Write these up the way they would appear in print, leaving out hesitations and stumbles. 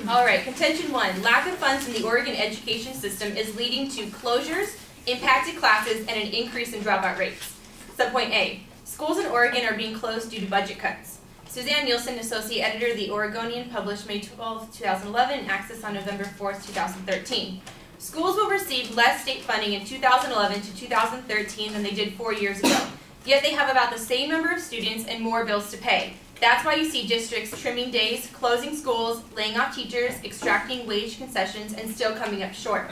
All right, contention one. Lack of funds in the Oregon education system is leading to closures, impacted classes, and an increase in dropout rates. Subpoint A. Schools in Oregon are being closed due to budget cuts. Suzanne Nielsen, Associate Editor of The Oregonian, published May 12, 2011, and Access on November 4, 2013. Schools will receive less state funding in 2011 to 2013 than they did 4 years ago. Yet they have about the same number of students and more bills to pay. That's why you see districts trimming days, closing schools, laying off teachers, extracting wage concessions, and still coming up short.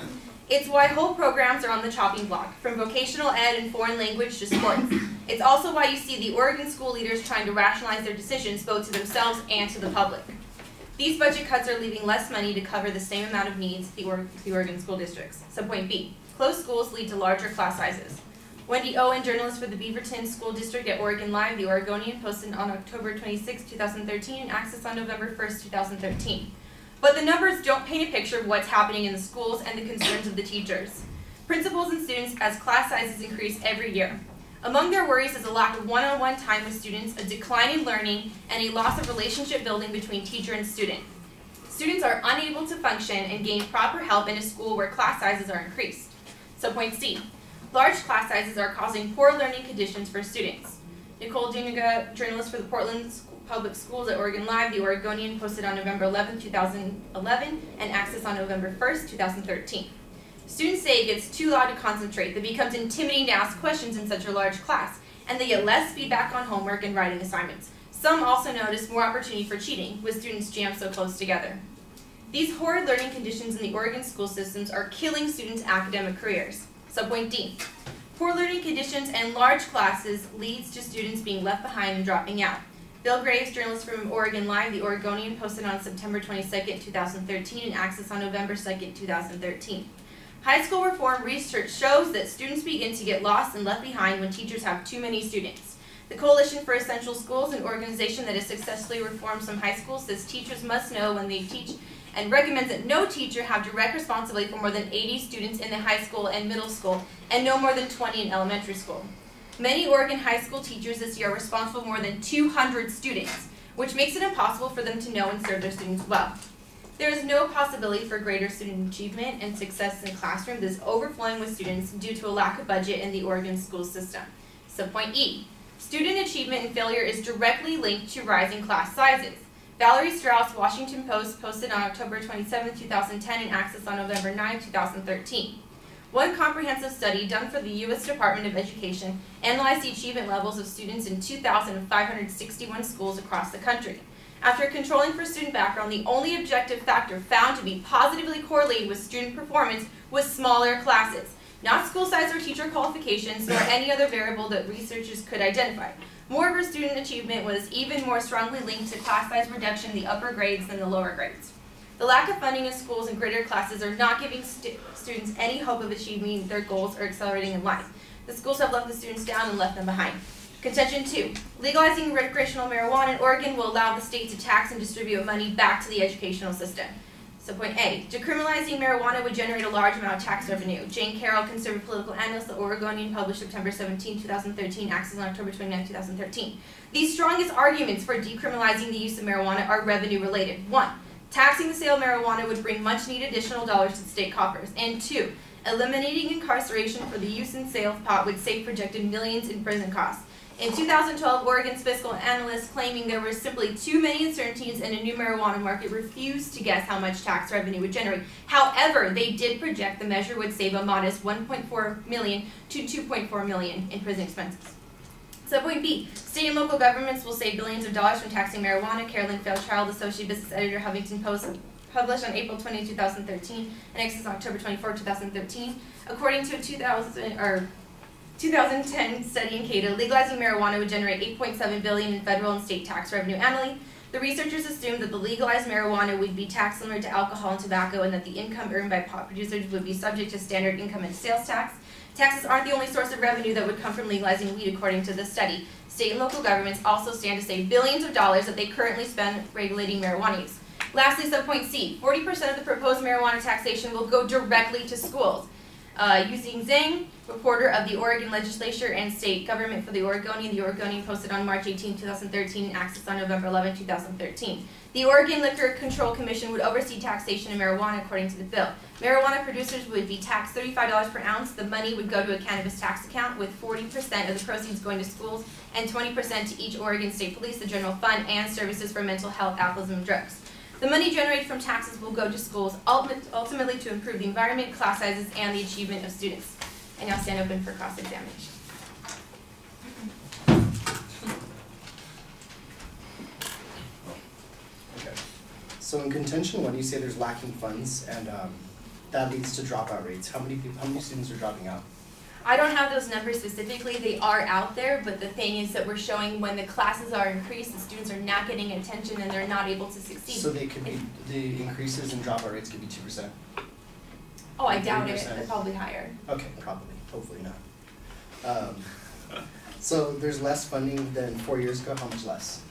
It's why whole programs are on the chopping block, from vocational ed and foreign language to sports. It's also why you see the Oregon school leaders trying to rationalize their decisions both to themselves and to the public. These budget cuts are leaving less money to cover the same amount of needs the Oregon school districts. Subpoint B. Closed schools lead to larger class sizes. Wendy Owen, journalist for the Beaverton School District at Oregon Live, The Oregonian, posted on October 26, 2013, and Access on November 1, 2013. But the numbers don't paint a picture of what's happening in the schools and the concerns of the teachers, principals, and students as class sizes increase every year. Among their worries is a lack of one-on-one time with students, a decline in learning, and a loss of relationship building between teacher and student. Students are unable to function and gain proper help in a school where class sizes are increased. Subpoint C. Large class sizes are causing poor learning conditions for students. Nicole Duniga, journalist for the Portland Public Schools at Oregon Live, The Oregonian, posted on November 11, 2011, and Access on November 1, 2013. Students say it gets too loud to concentrate, that it becomes intimidating to ask questions in such a large class, and they get less feedback on homework and writing assignments. Some also notice more opportunity for cheating, with students jammed so close together. These horrid learning conditions in the Oregon school systems are killing students' academic careers. Subpoint D. Poor learning conditions and large classes leads to students being left behind and dropping out. Bill Graves, journalist from Oregon Live, The Oregonian, posted on September 22, 2013, and Access on November 2, 2013. High school reform research shows that students begin to get lost and left behind when teachers have too many students. The Coalition for Essential Schools, an organization that has successfully reformed some high schools, says teachers must know when they teach and recommends that no teacher have direct responsibility for more than 80 students in the high school and middle school and no more than 20 in elementary school. Many Oregon high school teachers this year are responsible for more than 200 students, which makes it impossible for them to know and serve their students well. There is no possibility for greater student achievement and success in the classroom that is overflowing with students due to a lack of budget in the Oregon school system. Subpoint E. Student achievement and failure is directly linked to rising class sizes. Valerie Strauss, Washington Post, posted on October 27, 2010, and Access on November 9, 2013. One comprehensive study done for the U.S. Department of Education analyzed the achievement levels of students in 2,561 schools across the country. After controlling for student background, the only objective factor found to be positively correlated with student performance was smaller classes, not school size or teacher qualifications, nor any other variable that researchers could identify. Moreover, student achievement was even more strongly linked to class size reduction in the upper grades than the lower grades. The lack of funding in schools and greater classes are not giving students any hope of achieving their goals or accelerating in life. The schools have left the students down and left them behind. Contention 2. Legalizing recreational marijuana in Oregon will allow the state to tax and distribute money back to the educational system. Subpoint A. Decriminalizing marijuana would generate a large amount of tax revenue. Jane Carroll, conservative political analyst, The Oregonian, published September 17, 2013, Access on October 29, 2013. The strongest arguments for decriminalizing the use of marijuana are revenue related. 1. Taxing the sale of marijuana would bring much needed additional dollars to the state coffers. And 2. Eliminating incarceration for the use and sale of pot would save projected millions in prison costs. In 2012, Oregon's fiscal analysts, claiming there were simply too many uncertainties in a new marijuana market, refused to guess how much tax revenue would generate. However, they did project the measure would save a modest $1.4 million to $2.4 million in prison expenses. Subpoint B. State and local governments will save billions of dollars from taxing marijuana. Carolyn Fairchild, Associate Business Editor, Huffington Post, published on April 20, 2013, and Access on October 24, 2013. According to a 2010 study in Cato, legalizing marijuana would generate $8.7 billion in federal and state tax revenue annually. The researchers assumed that the legalized marijuana would be taxed similar to alcohol and tobacco, and that the income earned by pot producers would be subject to standard income and sales tax. Taxes aren't the only source of revenue that would come from legalizing weed, according to this study. State and local governments also stand to save billions of dollars that they currently spend regulating marijuana use. Lastly, subpoint C. 40% of the proposed marijuana taxation will go directly to schools. Using Zhang, reporter of the Oregon Legislature and State Government for the Oregonian posted on March 18, 2013, and accessed on November 11, 2013. The Oregon Liquor Control Commission would oversee taxation of marijuana according to the bill. Marijuana producers would be taxed $35 per ounce. The money would go to a cannabis tax account, with 40% of the proceeds going to schools and 20% to each Oregon State Police, the general fund, and services for mental health, alcoholism, and drugs. The money generated from taxes will go to schools, ultimately to improve the environment, class sizes, and the achievement of students. And now stand open for cross-examination. Okay. So in contention one, you say there's lacking funds, and that leads to dropout rates. How many students are dropping out? I don't have those numbers specifically. They are out there, but the thing is that we're showing when the classes are increased, the students are not getting attention and they're not able to succeed. So they could be, the increases in dropout rates could be 2%? Oh, I doubt it. They're probably higher. Okay, probably. Hopefully not. So there's less funding than 4 years ago. How much less?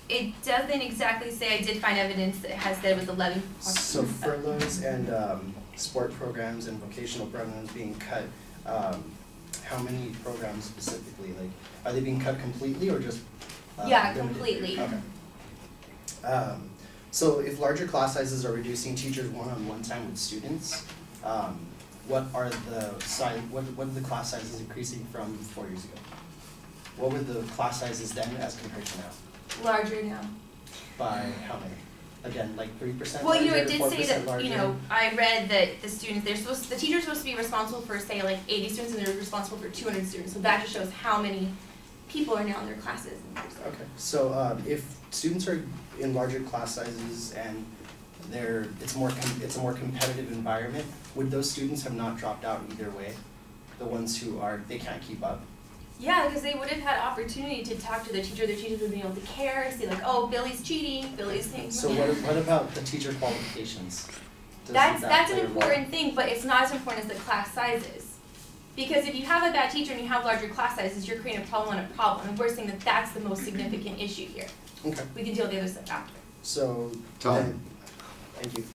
It doesn't exactly say. I did find evidence that it has said it was 11. So furloughs and sport programs and vocational programs being cut, how many programs specifically? Like, are they being cut completely or just yeah, limited? completely. Okay. So if larger class sizes are reducing teachers one-on-one time with students, what are the class sizes increasing from 4 years ago? What were the class sizes then as compared to now? Larger now. By how many? Again, like 3%? Well, larger, it did say that, larger? I read that the students, the teacher's supposed to be responsible for, say, like 80 students, and they're responsible for 200 students. So that just shows how many people are now in their classes. Okay, so if students are in larger class sizes and it's a more competitive environment, would those students have not dropped out either way? The ones who they can't keep up? Yeah, because they would have had opportunity to talk to their teacher. Their teachers would be able to care, see like, oh, Billy's cheating, Billy's saying. So what about the teacher qualifications? That's an important thing, but it's not as important as the class sizes. Because if you have a bad teacher and you have larger class sizes, you're creating a problem on a problem, and we're saying that that's the most significant issue here. Okay. We can deal with the other stuff after. So, Tom. thank you.